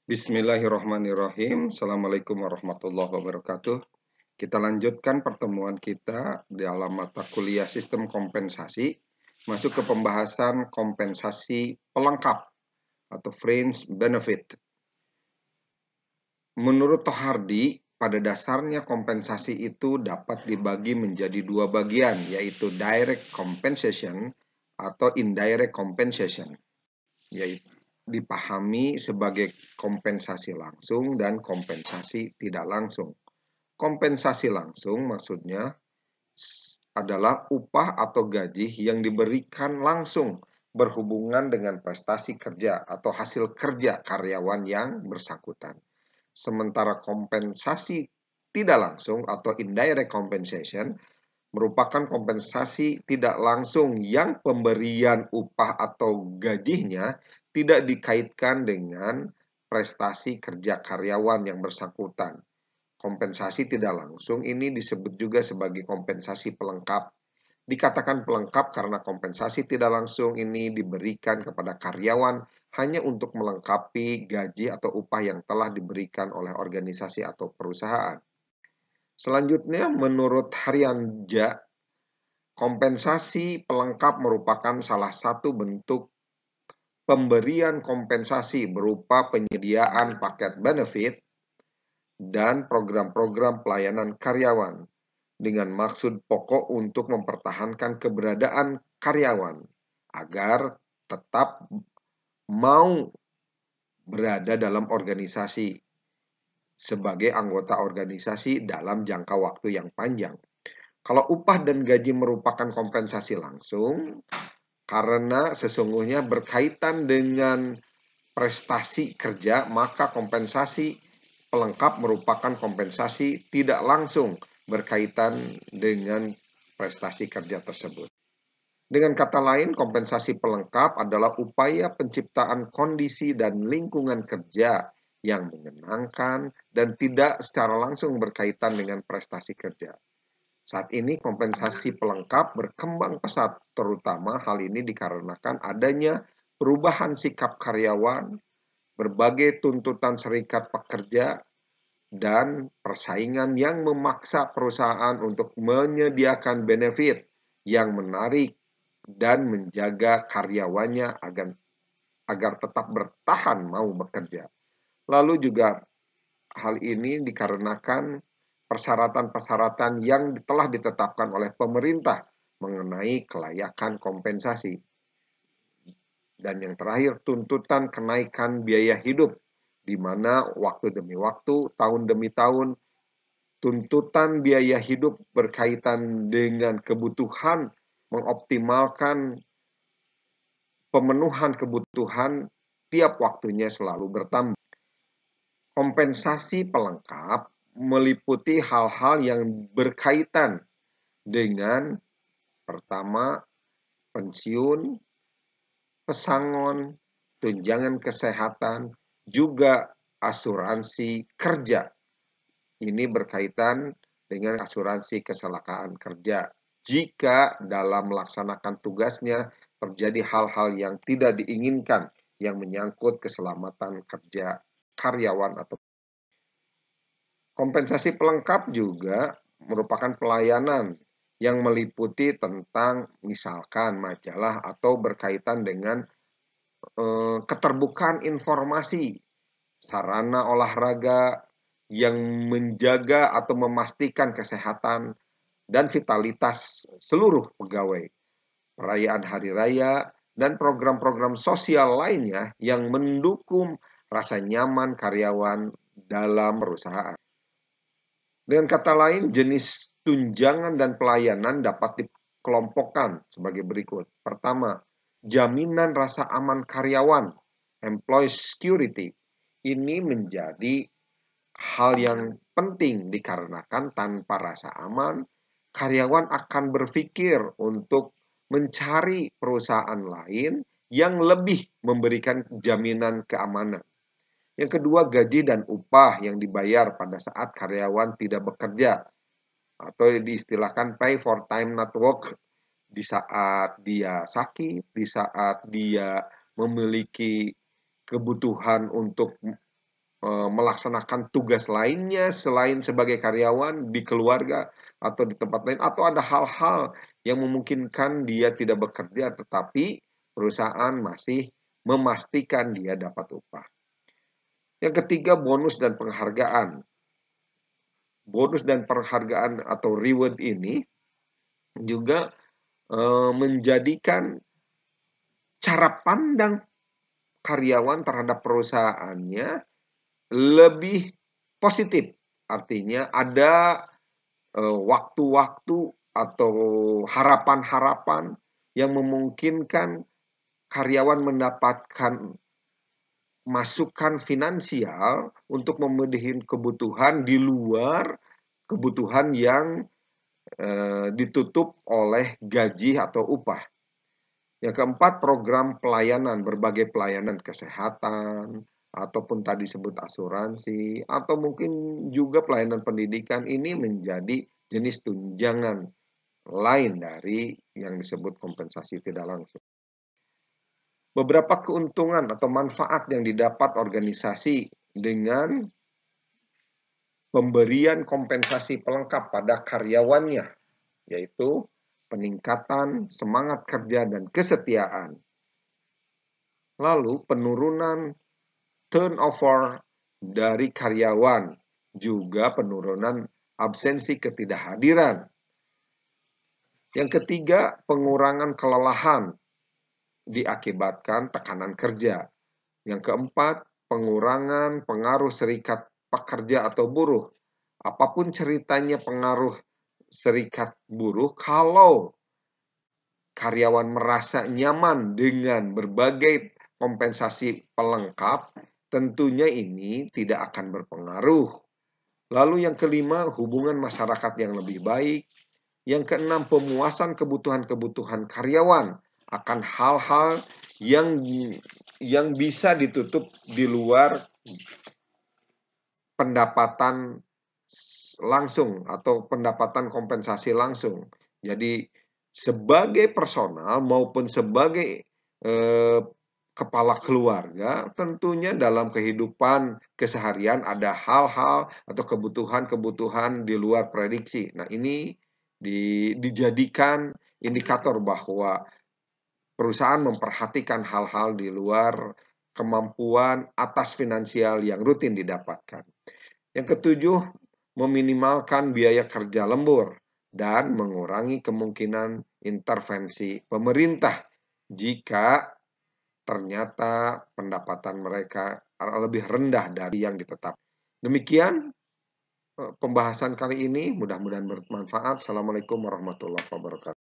Bismillahirrahmanirrahim. Assalamualaikum warahmatullahi wabarakatuh. Kita lanjutkan pertemuan kita dalam mata kuliah sistem kompensasi, masuk ke pembahasan kompensasi pelengkap atau fringe benefit. Menurut Tohardi, pada dasarnya kompensasi itu dapat dibagi menjadi dua bagian, yaitu direct compensation atau indirect compensation, yaitu dipahami sebagai kompensasi langsung dan kompensasi tidak langsung. Kompensasi langsung maksudnya adalah upah atau gaji yang diberikan langsung berhubungan dengan prestasi kerja atau hasil kerja karyawan yang bersangkutan. Sementara kompensasi tidak langsung atau indirect compensation merupakan kompensasi tidak langsung yang pemberian upah atau gajinya tidak dikaitkan dengan prestasi kerja karyawan yang bersangkutan. Kompensasi tidak langsung ini disebut juga sebagai kompensasi pelengkap. Dikatakan pelengkap karena kompensasi tidak langsung ini diberikan kepada karyawan hanya untuk melengkapi gaji atau upah yang telah diberikan oleh organisasi atau perusahaan. Selanjutnya, menurut Haryanja, kompensasi pelengkap merupakan salah satu bentuk pemberian kompensasi berupa penyediaan paket benefit dan program-program pelayanan karyawan dengan maksud pokok untuk mempertahankan keberadaan karyawan agar tetap mau berada dalam organisasi sebagai anggota organisasi dalam jangka waktu yang panjang. Kalau upah dan gaji merupakan kompensasi langsung, karena sesungguhnya berkaitan dengan prestasi kerja, maka kompensasi pelengkap merupakan kompensasi tidak langsung berkaitan dengan prestasi kerja tersebut. Dengan kata lain, kompensasi pelengkap adalah upaya penciptaan kondisi dan lingkungan kerja yang menyenangkan dan tidak secara langsung berkaitan dengan prestasi kerja. Saat ini kompensasi pelengkap berkembang pesat, terutama hal ini dikarenakan adanya perubahan sikap karyawan, berbagai tuntutan serikat pekerja, dan persaingan yang memaksa perusahaan untuk menyediakan benefit yang menarik dan menjaga karyawannya agar tetap bertahan mau bekerja. Lalu juga hal ini dikarenakan persyaratan-persyaratan yang telah ditetapkan oleh pemerintah mengenai kelayakan kompensasi. Dan yang terakhir, tuntutan kenaikan biaya hidup, di mana waktu demi waktu, tahun demi tahun, tuntutan biaya hidup berkaitan dengan kebutuhan mengoptimalkan pemenuhan kebutuhan tiap waktunya selalu bertambah. Kompensasi pelengkap meliputi hal-hal yang berkaitan dengan pertama, pensiun, pesangon, tunjangan kesehatan, juga asuransi kerja. Ini berkaitan dengan asuransi kecelakaan kerja. Jika dalam melaksanakan tugasnya terjadi hal-hal yang tidak diinginkan yang menyangkut keselamatan kerja karyawan atau kompensasi pelengkap juga merupakan pelayanan yang meliputi tentang misalkan majalah atau berkaitan dengan keterbukaan informasi, sarana olahraga yang menjaga atau memastikan kesehatan dan vitalitas seluruh pegawai, perayaan hari raya, dan program-program sosial lainnya yang mendukung rasa nyaman karyawan dalam perusahaan. Dengan kata lain, jenis tunjangan dan pelayanan dapat dikelompokkan sebagai berikut. Pertama, jaminan rasa aman karyawan, employee security. Ini menjadi hal yang penting dikarenakan tanpa rasa aman, karyawan akan berpikir untuk mencari perusahaan lain yang lebih memberikan jaminan keamanan. Yang kedua, gaji dan upah yang dibayar pada saat karyawan tidak bekerja atau diistilahkan pay for time not work, di saat dia sakit, di saat dia memiliki kebutuhan untuk melaksanakan tugas lainnya selain sebagai karyawan di keluarga atau di tempat lain, atau ada hal-hal yang memungkinkan dia tidak bekerja tetapi perusahaan masih memastikan dia dapat upah. Yang ketiga, bonus dan penghargaan. Bonus dan penghargaan atau reward ini juga menjadikan cara pandang karyawan terhadap perusahaannya lebih positif. Artinya ada waktu-waktu atau harapan-harapan yang memungkinkan karyawan mendapatkan masukan finansial untuk memenuhi kebutuhan di luar kebutuhan yang ditutup oleh gaji atau upah. Yang keempat, program pelayanan, berbagai pelayanan kesehatan, ataupun tadi sebut asuransi, atau mungkin juga pelayanan pendidikan ini menjadi jenis tunjangan lain dari yang disebut kompensasi tidak langsung. Beberapa keuntungan atau manfaat yang didapat organisasi dengan pemberian kompensasi pelengkap pada karyawannya, yaitu peningkatan semangat kerja dan kesetiaan. Lalu penurunan turnover dari karyawan, juga penurunan absensi ketidakhadiran. Yang ketiga, pengurangan kelelahan diakibatkan tekanan kerja. Yang keempat, pengurangan pengaruh serikat pekerja atau buruh. Apapun ceritanya pengaruh serikat buruh, kalau karyawan merasa nyaman dengan berbagai kompensasi pelengkap, tentunya ini tidak akan berpengaruh. Lalu yang kelima, hubungan masyarakat yang lebih baik. Yang keenam, pemuasan kebutuhan-kebutuhan karyawan akan hal-hal yang bisa ditutup di luar pendapatan langsung atau pendapatan kompensasi langsung. Jadi sebagai personal maupun sebagai kepala keluarga, tentunya dalam kehidupan keseharian ada hal-hal atau kebutuhan-kebutuhan di luar prediksi. Nah, ini dijadikan indikator bahwa perusahaan memperhatikan hal-hal di luar kemampuan atas finansial yang rutin didapatkan. Yang ketujuh, meminimalkan biaya kerja lembur dan mengurangi kemungkinan intervensi pemerintah jika ternyata pendapatan mereka lebih rendah dari yang ditetapkan. Demikian pembahasan kali ini, mudah-mudahan bermanfaat. Assalamualaikum warahmatullahi wabarakatuh.